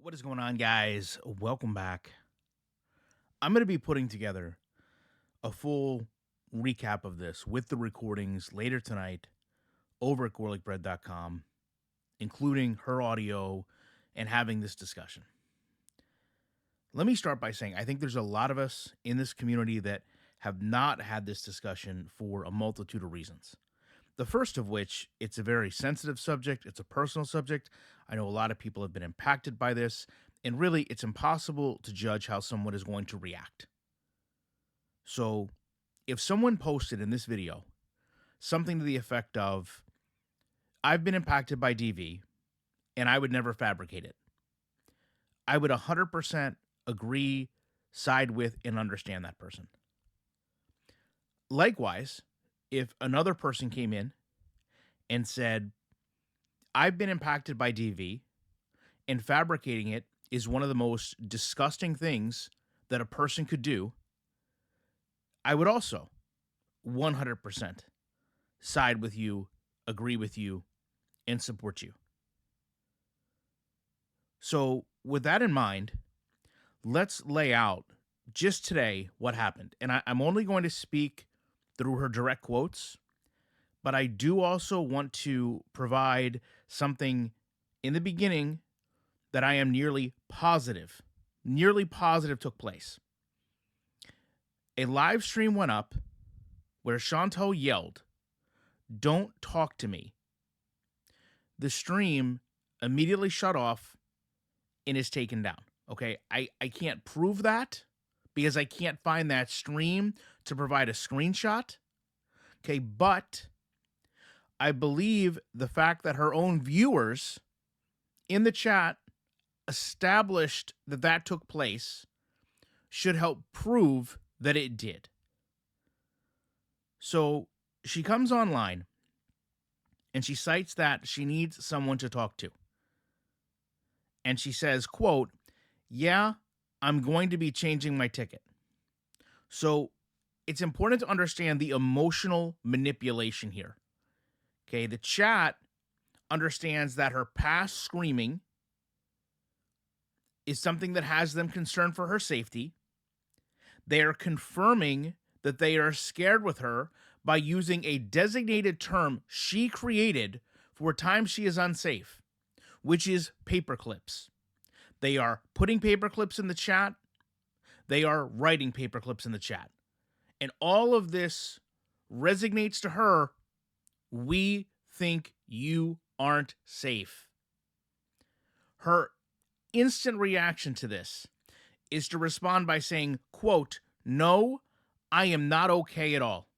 What is going on, guys? Welcome back. I'm going to be putting together a full recap of this with the recordings later tonight over at GorlicBread.com, including her audio and having this discussion. Let me start by saying I think there's a lot of us in this community that have not had this discussion for a multitude of reasons. The first of which, it's a very sensitive subject. It's a personal subject. I know a lot of people have been impacted by this, and really, it's impossible to judge how someone is going to react. So, if someone posted in this video something to the effect of, I've been impacted by DV and I would never fabricate it, I would 100% agree, side with, and understand that person. Likewise, if another person came in and said, I've been impacted by DV and fabricating it is one of the most disgusting things that a person could do, I would also 100% side with you, agree with you, and support you. So, with that in mind, let's lay out just today what happened. And I'm only going to speak through her direct quotes, but I do also want to provide something in the beginning that I am nearly positive took place. A live stream went up where Chantal yelled, "Don't talk to me." The stream immediately shut off and is taken down. Okay, I can't prove that because I can't find that stream to provide a screenshot. Okay, but I believe the fact that her own viewers in the chat established that that took place should help prove that it did. So she comes online and she cites that she needs someone to talk to. And she says, quote, "Yeah, I'm going to be changing my ticket." So it's important to understand the emotional manipulation here. Okay, the chat understands that her past screaming is something that has them concerned for her safety. They are confirming that they are scared with her by using a designated term she created for times she is unsafe, which is paper clips. They are putting paper clips in the chat. They are writing paper clips in the chat. And all of this resonates to her. We think you aren't safe. Her instant reaction to this is to respond by saying, quote, "No, I am not okay at all."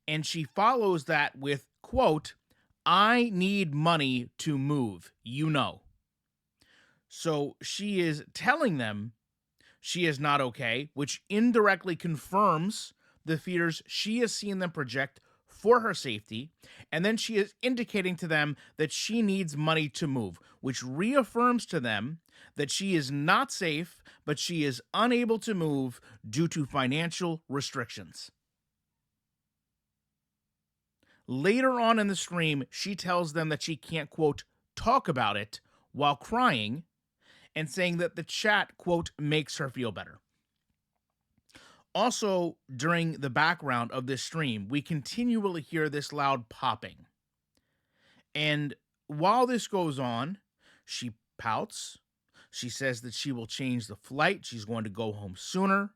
And she follows that with, quote, "I need money to move, you know." So she is telling them she is not okay, which indirectly confirms the fears she has seen them project for her safety. And then she is indicating to them that she needs money to move, which reaffirms to them that she is not safe, but she is unable to move due to financial restrictions. Later on in the stream, she tells them that she can't, quote, "talk about it" while crying, and saying that the chat, quote, "makes her feel better." Also, during the background of this stream, we continually hear this loud popping. And while this goes on, she pouts. She says that she will change the flight. She's going to go home sooner.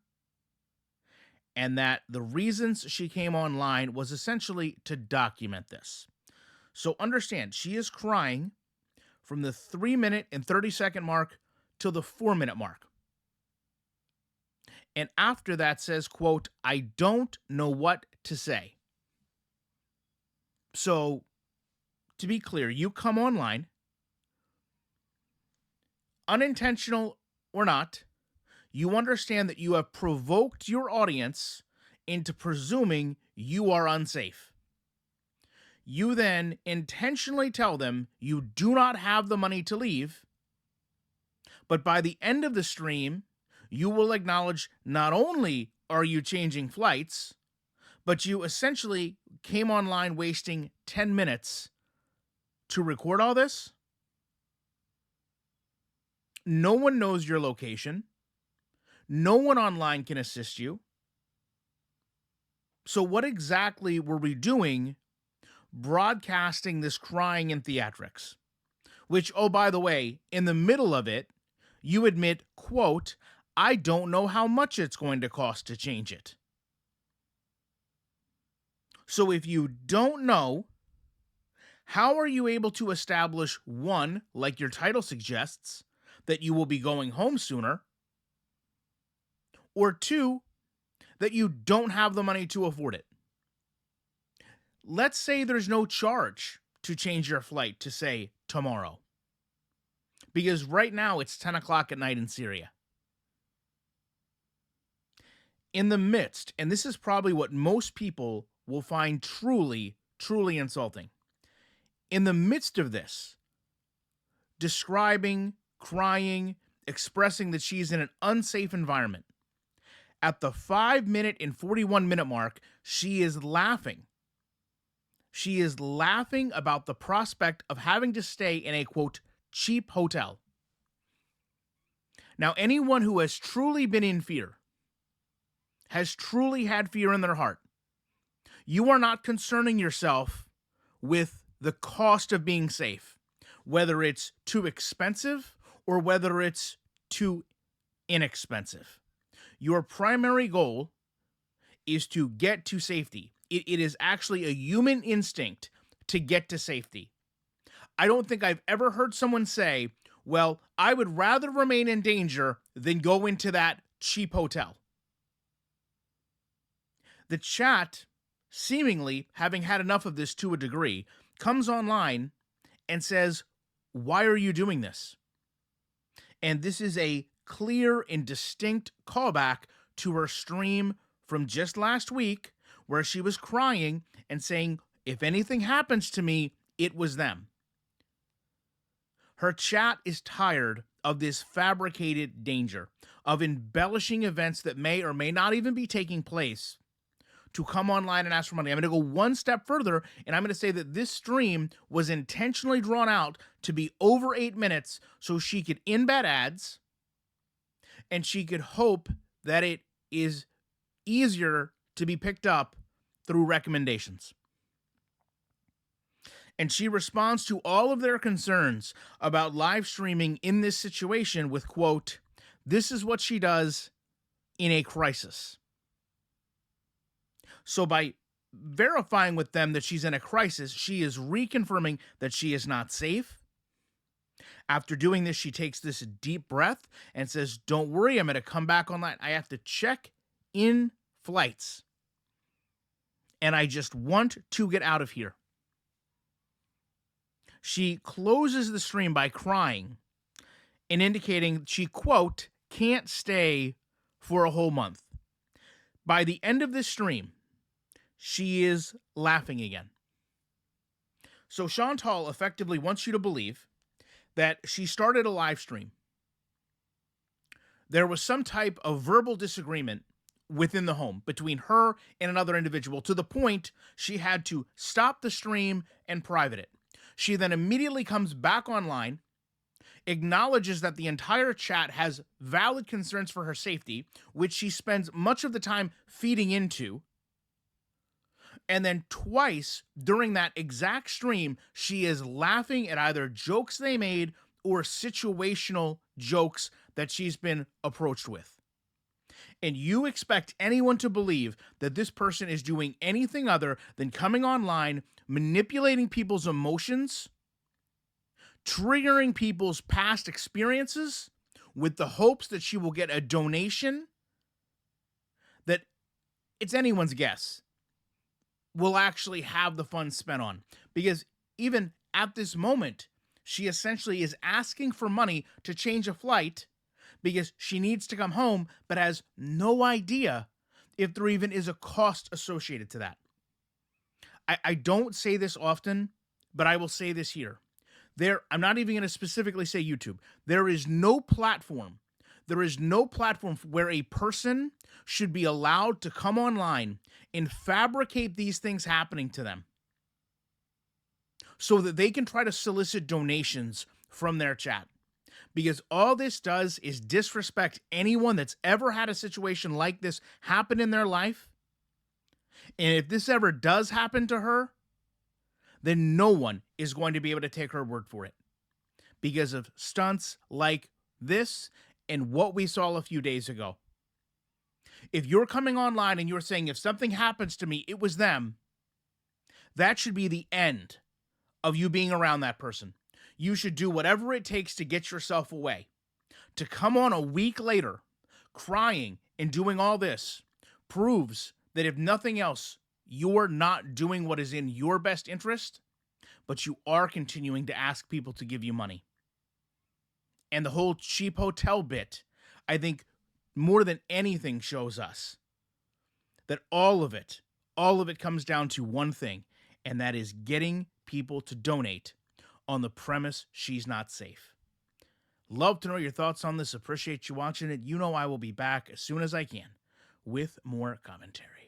And that the reasons she came online was essentially to document this. So understand, she is crying from the 3-minute and 30-second mark till the 4-minute mark. And after that says, quote, "I don't know what to say." So, to be clear, you come online, unintentional or not, you understand that you have provoked your audience into presuming you are unsafe. You then intentionally tell them you do not have the money to leave, but by the end of the stream, you will acknowledge not only are you changing flights, but you essentially came online wasting 10 minutes to record all this. No one knows your location. No one online can assist you. So, what exactly were we doing broadcasting this crying and theatrics? Which, oh, by the way, in the middle of it, you admit, quote, I don't know how much it's going to cost to change it. So, if you don't know, how are you able to establish, one, like your title suggests, that you will be going home sooner, or two, that you don't have the money to afford it? Let's say there's no charge to change your flight to, say, tomorrow. Because right now it's 10 o'clock at night in Syria. In the midst, and this is probably what most people will find truly, truly insulting. In the midst of this, describing, crying, expressing that she's in an unsafe environment, at the 5-minute and 41-minute mark, she is laughing. She is laughing about the prospect of having to stay in a, quote, cheap hotel. Now, anyone who has truly been in fear, has truly had fear in their heart, you are not concerning yourself with the cost of being safe, whether it's too expensive or whether it's too inexpensive. Your primary goal is to get to safety. It is actually a human instinct to get to safety. I don't think I've ever heard someone say, well, I would rather remain in danger than go into that cheap hotel. The chat, seemingly having had enough of this to a degree, comes online and says, why are you doing this? And this is a clear and distinct callback to her stream from just last week, where she was crying and saying, if anything happens to me, it was them. Her chat is tired of this fabricated danger, of embellishing events that may or may not even be taking place to come online and ask for money. I'm going to go one step further, and I'm going to say that this stream was intentionally drawn out to be over 8 minutes so she could embed ads and she could hope that it is easier to be picked up through recommendations. And she responds to all of their concerns about live streaming in this situation with, quote, this is what she does in a crisis. So by verifying with them that she's in a crisis, she is reconfirming that she is not safe. After doing this, she takes this deep breath and says, don't worry, I'm going to come back online. I have to check in flights. And I just want to get out of here. She closes the stream by crying and indicating she, quote, can't stay for a whole month. By the end of this stream, she is laughing again. So Chantal effectively wants you to believe that she started a live stream. There was some type of verbal disagreement within the home between her and another individual, to the point she had to stop the stream and private it. She then immediately comes back online, acknowledges that the entire chat has valid concerns for her safety, which she spends much of the time feeding into. And then twice during that exact stream, she is laughing at either jokes they made or situational jokes that she's been approached with. And you expect anyone to believe that this person is doing anything other than coming online, manipulating people's emotions, triggering people's past experiences with the hopes that she will get a donation that it's anyone's guess will actually have the funds spent on. Because even at this moment, she essentially is asking for money to change a flight because she needs to come home, but has no idea if there even is a cost associated to that. I don't say this often, but I will say this here. I'm not even going to specifically say YouTube. There is no platform where a person should be allowed to come online and fabricate these things happening to them so that they can try to solicit donations from their chat. because all this does is disrespect anyone that's ever had a situation like this happen in their life. And if this ever does happen to her, then no one is going to be able to take her word for it because of stunts like this and what we saw a few days ago. If you're coming online and you're saying, if something happens to me, it was them, that should be the end of you being around that person. You should do whatever it takes to get yourself away. To come on a week later, crying and doing all this proves that if nothing else, you're not doing what is in your best interest, but you are continuing to ask people to give you money. And the whole cheap hotel bit, I think more than anything shows us that all of it comes down to one thing, and that is getting people to donate on the premise she's not safe. Love to know your thoughts on this. Appreciate you watching it. You know I will be back as soon as I can with more commentary.